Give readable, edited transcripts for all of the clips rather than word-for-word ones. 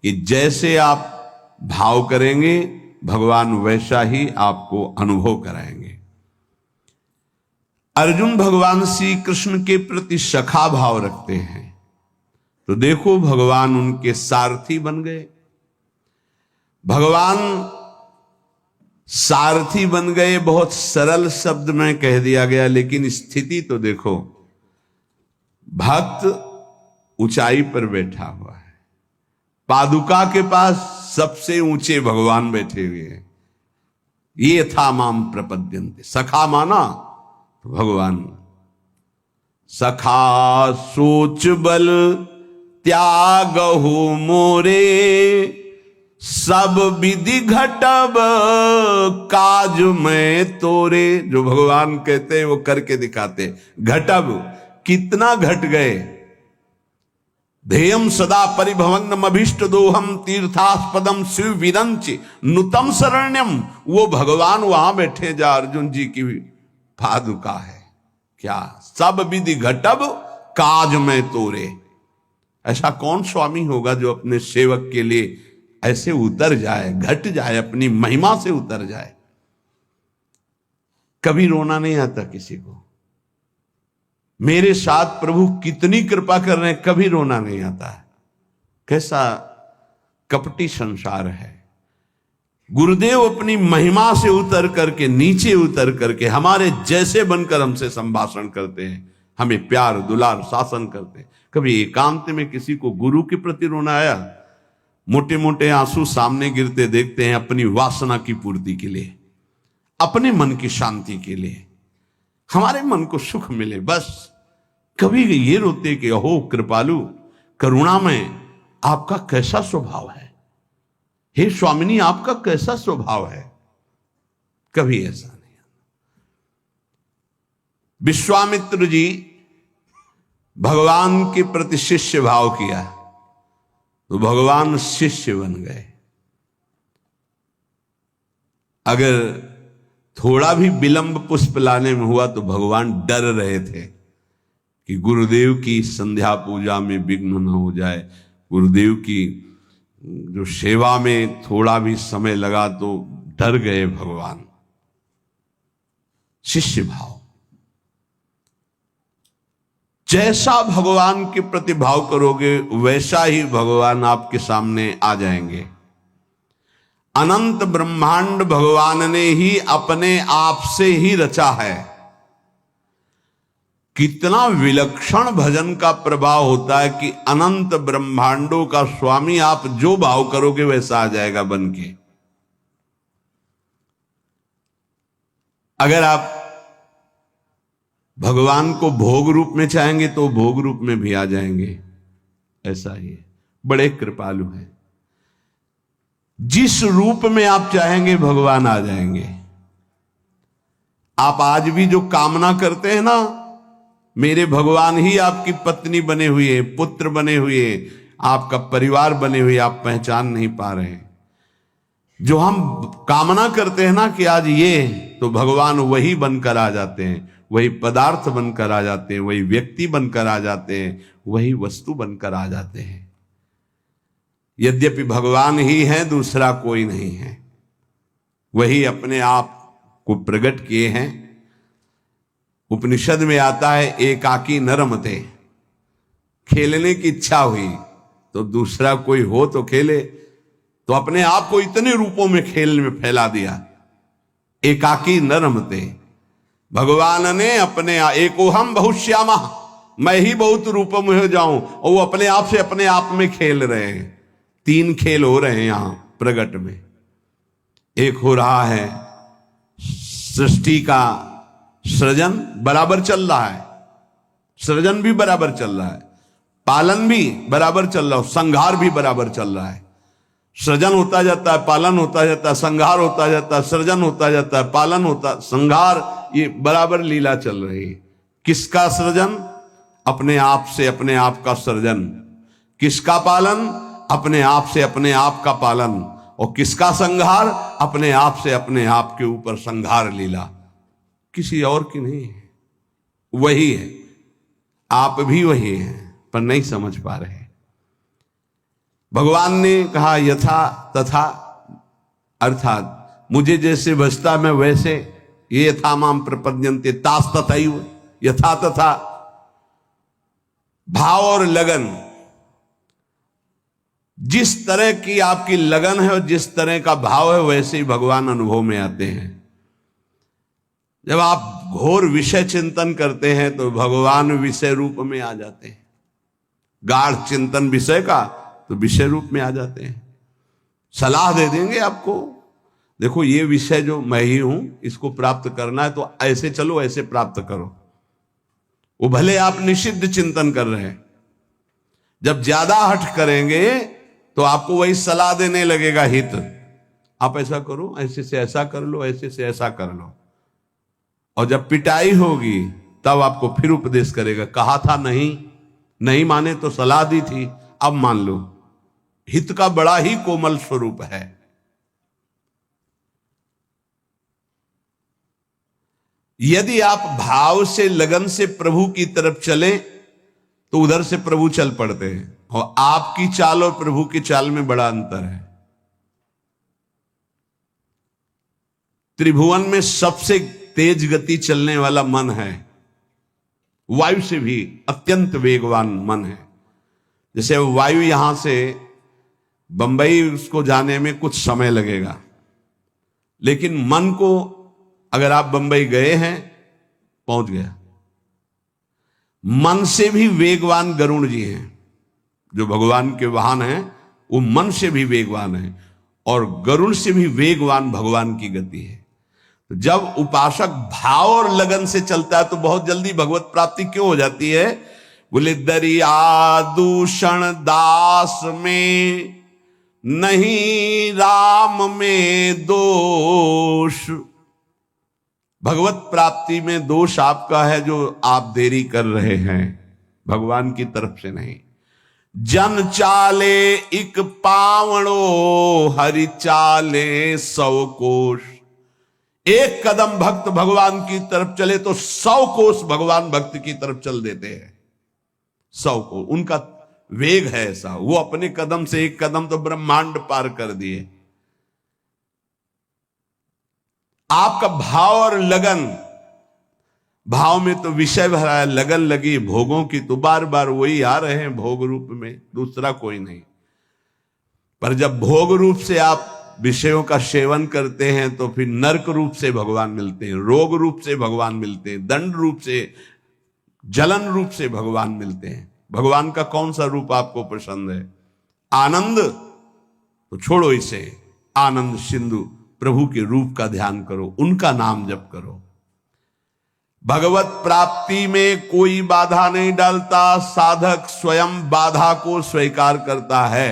कि जैसे आप भाव करेंगे भगवान वैसा ही आपको अनुभव कराएंगे। अर्जुन भगवान श्री कृष्ण के प्रति सखा भाव रखते हैं, तो देखो भगवान उनके सारथी बन गए। भगवान सारथी बन गए, बहुत सरल शब्द में कह दिया गया, लेकिन स्थिति तो देखो। भक्त ऊंचाई पर बैठा हुआ है, पादुका के पास सबसे ऊंचे भगवान बैठे हुए हैं। ये था माम प्रपद्यन्ते, सखा माना तो भगवान। सखा सोच बल त्यागहु मोरे, सब विधि घटब काज में तोरे। जो भगवान कहते हैं वो करके दिखाते। घटब, कितना घट गए। ध्येयम सदा परिभवनम अभीष्ट दोहम तीर्थास्पदम शिव विरंच नुतम शरण्यम। वो भगवान वहां बैठे जा अर्जुन जी की पादुका है। क्या सब विधि घटब काज में तोरे। ऐसा कौन स्वामी होगा जो अपने सेवक के लिए ऐसे उतर जाए, घट जाए, अपनी महिमा से उतर जाए। कभी रोना नहीं आता किसी को। मेरे साथ प्रभु कितनी कृपा कर रहे हैं, कभी रोना नहीं आता है। कैसा कपटी संसार है। गुरुदेव अपनी महिमा से उतर करके, नीचे उतर करके हमारे जैसे बनकर हमसे संभाषण करते हैं, हमें प्यार दुलार शासन करते हैं। कभी एकांत में किसी को गुरु के प्रति रोना आया? मोटे मोटे आंसू सामने गिरते देखते हैं, अपनी वासना की पूर्ति के लिए, अपने मन की शांति के लिए, हमारे मन को सुख मिले, बस। कभी ये रोते कि अहो कृपालु करुणा में आपका कैसा स्वभाव है, हे स्वामिनी आपका कैसा स्वभाव है। कभी ऐसा नहीं। विश्वामित्र जी भगवान के प्रति शिष्य भाव किया तो भगवान शिष्य बन गए। अगर थोड़ा भी विलंब पुष्प लाने में हुआ तो भगवान डर रहे थे कि गुरुदेव की संध्या पूजा में विघ्न न हो जाए, गुरुदेव की जो सेवा में थोड़ा भी समय लगा तो डर गए भगवान। शिष्य भाव, जैसा भगवान के प्रति भाव करोगे वैसा ही भगवान आपके सामने आ जाएंगे। अनंत ब्रह्मांड भगवान ने ही अपने आप से ही रचा है। कितना विलक्षण भजन का प्रभाव होता है कि अनंत ब्रह्मांडों का स्वामी आप जो भाव करोगे वैसा आ जाएगा बन के। अगर आप भगवान को भोग रूप में चाहेंगे तो भोग रूप में भी आ जाएंगे। ऐसा ही है, बड़े कृपालु हैं। जिस रूप में आप चाहेंगे भगवान आ जाएंगे। आप आज भी जो कामना करते हैं ना, मेरे भगवान ही आपकी पत्नी बने हुए, पुत्र बने हुए, आपका परिवार बने हुए, आप पहचान नहीं पा रहे हैं। जो हम कामना करते हैं ना कि आज ये, तो भगवान वही बनकर आ जाते हैं, वही पदार्थ बनकर आ जाते हैं, वही व्यक्ति बनकर आ जाते हैं, वही वस्तु बनकर आ जाते हैं। यद्यपि भगवान ही है, दूसरा कोई नहीं है। वही अपने आप को प्रकट किए हैं। उपनिषद में आता है एकाकी न रमते। खेलने की इच्छा हुई तो दूसरा कोई हो तो खेले, तो अपने आप को इतने रूपों में खेल में फैला दिया। एकाकी न रमते। भगवान ने अपने एकोहम बहुश्यामा, मैं ही बहुत रूपों में हो जाऊं, और वो अपने आप से अपने आप में खेल रहे हैं। 3 खेल हो रहे हैं यहां प्रगट में। एक हो रहा है सृष्टि का सृजन, बराबर चल रहा है, सृजन भी बराबर चल रहा है, पालन भी बराबर चल रहा है, संहार भी बराबर चल रहा है। सृजन होता जाता है, पालन होता जाता है, संहार होता जाता है, सृजन होता जाता है, पालन होता, संहार, ये बराबर लीला चल रही है। किसका सृजन? अपने आप से अपने आप का सृजन। किसका पालन? अपने आप से अपने आप का पालन। और किसका संहार? अपने आप से अपने आप के ऊपर संहार लीला, किसी और की नहीं है, वही है। आप भी वही हैं पर नहीं समझ पा रहे। भगवान ने कहा यथा तथा, अर्थात मुझे जैसे बचता मैं वैसे, ये यथा माम प्रपद्यन्ते तास तथैव, यथा तथा। भाव और लगन, जिस तरह की आपकी लगन है और जिस तरह का भाव है वैसे ही भगवान अनुभव में आते हैं। जब आप घोर विषय चिंतन करते हैं तो भगवान विषय रूप में आ जाते हैं, गाढ़ चिंतन विषय का तो विषय रूप में आ जाते हैं, सलाह दे देंगे आपको, देखो ये विषय जो मैं ही हूं इसको प्राप्त करना है तो ऐसे चलो, ऐसे प्राप्त करो। वो भले आप निषिद्ध चिंतन कर रहे हैं, जब ज्यादा हठ करेंगे तो आपको वही सलाह देने लगेगा हित, आप ऐसा करो, ऐसे से ऐसा कर लो, ऐसे से ऐसा कर लो। और जब पिटाई होगी तब आपको फिर उपदेश करेगा, कहा था नहीं माने तो सलाह दी थी, अब मान लो। हित का बड़ा ही कोमल स्वरूप है। यदि आप भाव से लगन से प्रभु की तरफ चले तो उधर से प्रभु चल पड़ते हैं, और आपकी चाल और प्रभु की चाल में बड़ा अंतर है। त्रिभुवन में सबसे तेज गति चलने वाला मन है, वायु से भी अत्यंत वेगवान मन है। जैसे वायु यहां से बंबई उसको जाने में कुछ समय लगेगा, लेकिन मन को अगर आप बंबई गए हैं पहुंच गया। मन से भी वेगवान गरुण जी हैं, जो भगवान के वाहन हैं, वो मन से भी वेगवान है, और गरुण से भी वेगवान भगवान की गति है। जब उपासक भाव और लगन से चलता है तो बहुत जल्दी भगवत प्राप्ति क्यों हो जाती है? बोले दरिया दूषण दास में नहीं राम में दोष। भगवत प्राप्ति में दोष आपका है जो आप देरी कर रहे हैं, भगवान की तरफ से नहीं। जन चाले इक पावणो हरि चाले 100 कोश। एक कदम भक्त भगवान की तरफ चले तो 100 कोस भगवान भक्त की तरफ चल देते हैं। 100 कोस उनका वेग है ऐसा, वो अपने कदम से एक कदम तो ब्रह्मांड पार कर दिए। आपका भाव और लगन, भाव में तो विषय भरा है, लगन लगी भोगों की तो बार बार वही आ रहे हैं भोग रूप में, दूसरा कोई नहीं। पर जब भोग रूप से आप विषयों का सेवन करते हैं तो फिर नरक रूप से भगवान मिलते हैं, रोग रूप से भगवान मिलते हैं, दंड रूप से, जलन रूप से भगवान मिलते हैं। भगवान का कौन सा रूप आपको पसंद है? आनंद तो छोड़ो इसे, आनंद सिंधु प्रभु के रूप का ध्यान करो, उनका नाम जप करो। भगवत प्राप्ति में कोई बाधा नहीं डालता, साधक स्वयं बाधा को स्वीकार करता है।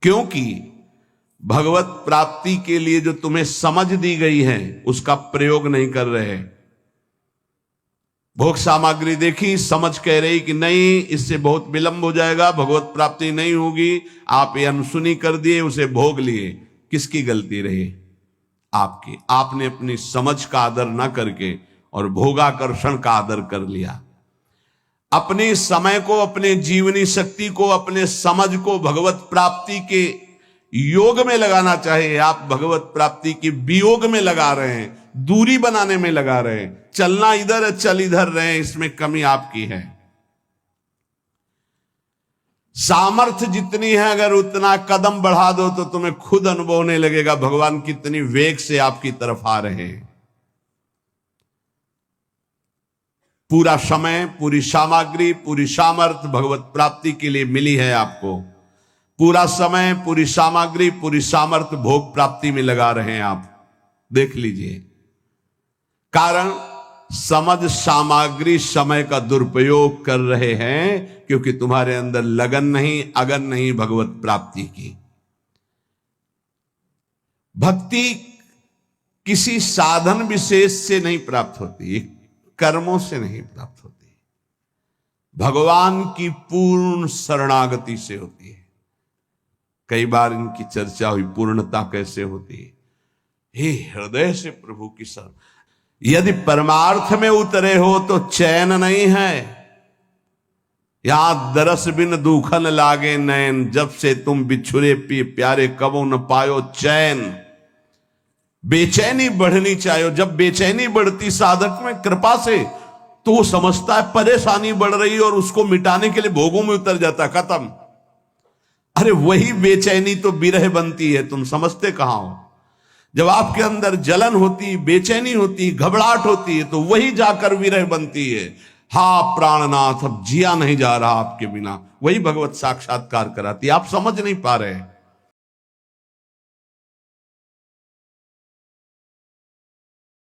क्योंकि भगवत प्राप्ति के लिए जो तुम्हें समझ दी गई है उसका प्रयोग नहीं कर रहे। भोग सामग्री देखी, समझ कह रही कि नहीं इससे बहुत विलंब हो जाएगा, भगवत प्राप्ति नहीं होगी, आप ये अनसुनी कर दिए, उसे भोग लिए। किसकी गलती रही? आपकी। आपने अपनी समझ का आदर ना करके और भोगाकर्षण का आदर कर लिया। अपने समय को, अपने जीवनी शक्ति को, अपने समझ को भगवत प्राप्ति के योग में लगाना चाहिए। आप भगवत प्राप्ति के वियोग में लगा रहे हैं, दूरी बनाने में लगा रहे हैं। चलना इधर है, चल इधर रहे, इसमें कमी आपकी है। सामर्थ्य जितनी है अगर उतना कदम बढ़ा दो तो तुम्हें खुद अनुभव होने लगेगा भगवान कितनी वेग से आपकी तरफ आ रहे हैं। पूरा समय, पूरी सामग्री, पूरी सामर्थ्य भगवत प्राप्ति के लिए मिली है आपको। पूरा समय, पूरी सामग्री, पूरी सामर्थ्य भोग प्राप्ति में लगा रहे हैं आप, देख लीजिए। कारण समझ सामग्री समय का दुरुपयोग कर रहे हैं क्योंकि तुम्हारे अंदर लगन नहीं, अगन नहीं भगवत प्राप्ति की। भक्ति किसी साधन विशेष से नहीं प्राप्त होती, कर्मों से नहीं प्राप्त होती, भगवान की पूर्ण शरणागति से होती है। कई बार इनकी चर्चा हुई, पूर्णता कैसे होती है? हे हृदय से प्रभु की शरण। यदि परमार्थ में उतरे हो तो चैन नहीं है, याद दरस बिन दूखन लागे नैन, जब से तुम बिछुरे पी प्यारे कबो न पायो चैन। बेचैनी बढ़नी चाहिए। जब बेचैनी बढ़ती साधक में कृपा से, तो वो समझता है परेशानी बढ़ रही है और उसको मिटाने के लिए भोगों में उतर जाता, खत्म। अरे वही बेचैनी तो विरह बनती है, तुम समझते कहां हो। जब आपके अंदर जलन होती, बेचैनी होती, घबराहट होती है, तो वही जाकर विरह बनती है। हा प्राणनाथ, अब जिया नहीं जा रहा आपके बिना। वही भगवत साक्षात्कार कराती, आप समझ नहीं पा रहे।